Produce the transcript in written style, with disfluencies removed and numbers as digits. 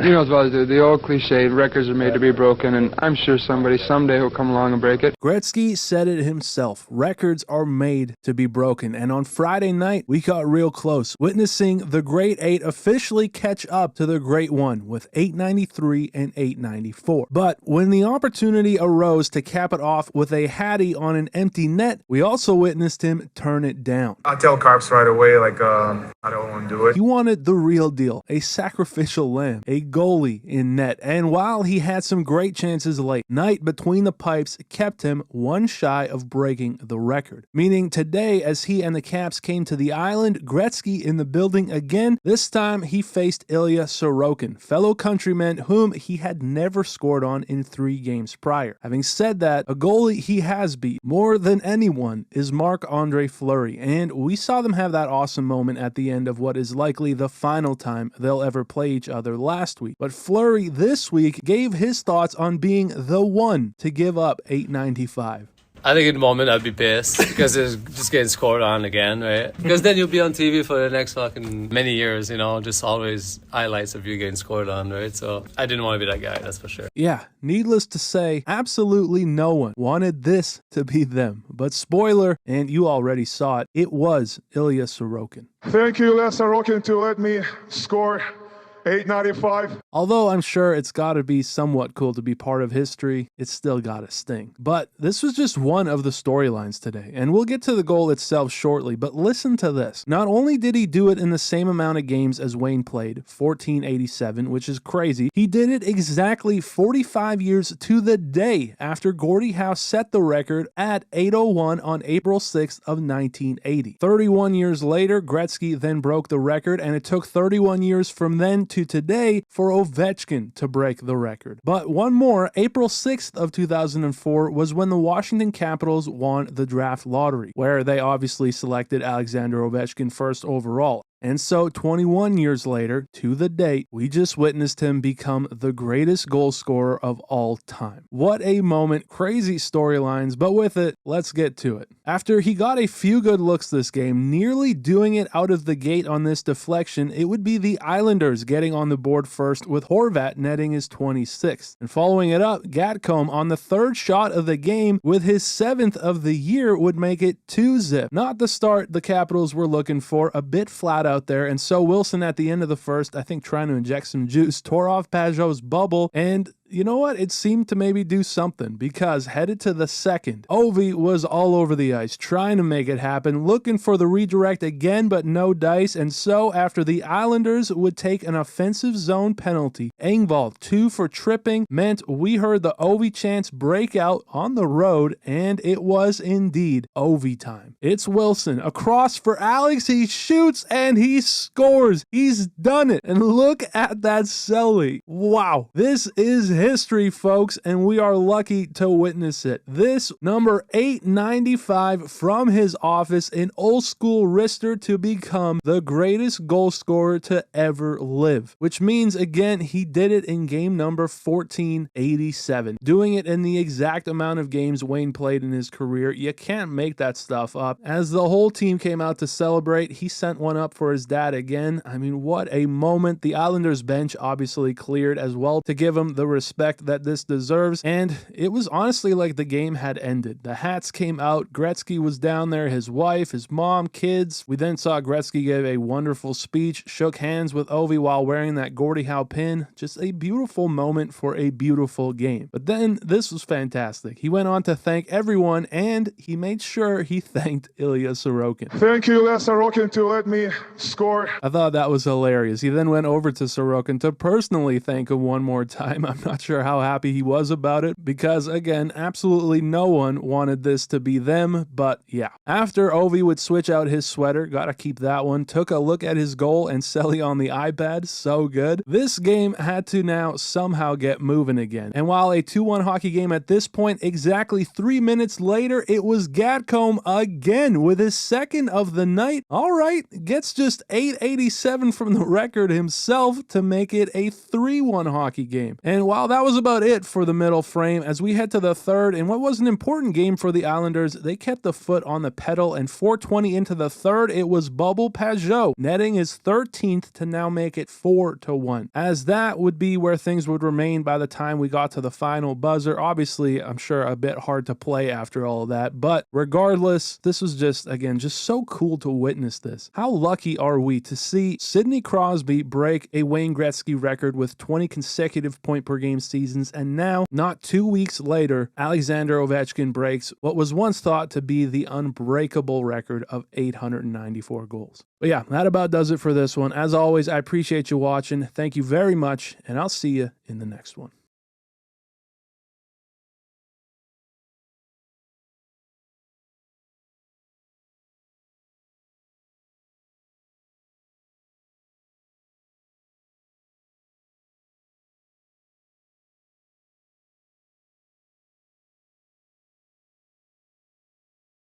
You know about the old cliche, records are made to be broken, and I'm sure somebody someday will come along and break it. Gretzky said it himself. Records are made to be broken. And on Friday night, we got real close, witnessing the Great 8 officially catch up to the Great 1 with 893 and 894. But when the opportunity arose to cap it off with a Hattie on an empty net, we also witnessed him turn it down. I tell Carps right away, like, I don't want to do it. He wanted the real deal, a sacrificial lamb, a goalie in net. And while he had some great chances late, night between the pipes kept him one shy of breaking the record. Meaning today, as he and the Caps came to the island, Gretzky in the building again. This time he faced Ilya Sorokin, fellow countryman whom he had never scored on in 3 games prior. Having said that, a goalie he has beat more than anyone is Marc-Andre Fleury, and we saw them have that awesome moment at the end of what is likely the final time they'll ever play each other last week. But Fleury this week gave his thoughts on being the one to give up 895. I think in the moment I'd be pissed because it's just getting scored on again, right? Because then you'll be on TV for the next fucking many years, you know, just always highlights of you getting scored on, right? So I didn't want to be that guy, that's for sure. Yeah, needless to say, absolutely no one wanted this to be them. But spoiler, and you already saw it, it was Ilya Sorokin. Thank you, Ilya Sorokin, to let me score 895. Although I'm sure it's gotta be somewhat cool to be part of history, it's still gotta sting. But this was just one of the storylines today, and we'll get to the goal itself shortly, but listen to this. Not only did he do it in the same amount of games as Wayne played, 1487, which is crazy, he did it exactly 45 years to the day after Gordie Howe set the record at 801 on April 6th of 1980. 31 years later, Gretzky then broke the record, and it took 31 years from then to today for Ovechkin to break the record. But one more, April 6th of 2004 was when the Washington Capitals won the draft lottery, where they obviously selected Alexander Ovechkin first overall. And so 21 years later, to the date, we just witnessed him become the greatest goal scorer of all time. What a moment, crazy storylines, but with it, let's get to it. After he got a few good looks this game, nearly doing it out of the gate on this deflection, it would be the Islanders getting on the board first with Horvat netting his 26th. And following it up, Gatcomb on the 3rd shot of the game with his 7th of the year would make it 2-zip. Not the start the Capitals were looking for, a bit flat out there, and so Wilson at the end of the first, I think trying to inject some juice, tore off Pajot's bubble, and you know what? It seemed to maybe do something, because headed to the second, Ovi was all over the ice, trying to make it happen, looking for the redirect again, but no dice, and so after the Islanders would take an offensive zone penalty, Engvall 2 for tripping, meant we heard the Ovi chants break out on the road, and it was indeed Ovi time. It's Wilson, across for Alex, he shoots, and he scores. He's done it, and look at that celly. Wow, this is history, folks, and we are lucky to witness it. This number 895 from his office in old school wrister to become the greatest goal scorer to ever live, which means again he did it in game number 1487, doing it in the exact amount of games Wayne played in his career. You can't make that stuff up. As the whole team came out to celebrate, he sent one up for his dad again. I mean, what a moment. The Islanders bench obviously cleared as well to give him the respect that this deserves, and it was honestly like the game had ended. The hats came out, Gretzky was down there, his wife, his mom, kids. We then saw Gretzky give a wonderful speech, shook hands with Ovi while wearing that Gordie Howe pin. Just a beautiful moment for a beautiful game. But then this was fantastic. He went on to thank everyone, and he made sure he thanked Ilya Sorokin. Thank you, Ilya Sorokin, to let me score. I thought that was hilarious. He then went over to Sorokin to personally thank him one more time. I'm not sure how happy he was about it, because again, absolutely no one wanted this to be them, but yeah. After Ovi would switch out his sweater, gotta keep that one, took a look at his goal and Selly on the iPad, so good. This game had to now somehow get moving again, and while a 2-1 hockey game at this point, exactly 3 minutes later, it was Gatcomb again with his 2nd of the night. Alright, gets just 887 from the record himself to make it a 3-1 hockey game, and while Well, that was about it for the middle frame. As we head to the third, in what was an important game for the Islanders, they kept the foot on the pedal, and 4:20 into the third, it was Bubble Pajot netting his 13th to now make it 4-1. As that would be where things would remain by the time we got to the final buzzer. Obviously, I'm sure a bit hard to play after all of that, but regardless, this was just, again, just so cool to witness this. How lucky are we to see Sidney Crosby break a Wayne Gretzky record with 20 consecutive point-per-game seasons, and now, not 2 weeks later, Alexander Ovechkin breaks what was once thought to be the unbreakable record of 894 goals. But yeah, that about does it for this one. As always, I appreciate you watching. Thank you very much, and I'll see you in the next one.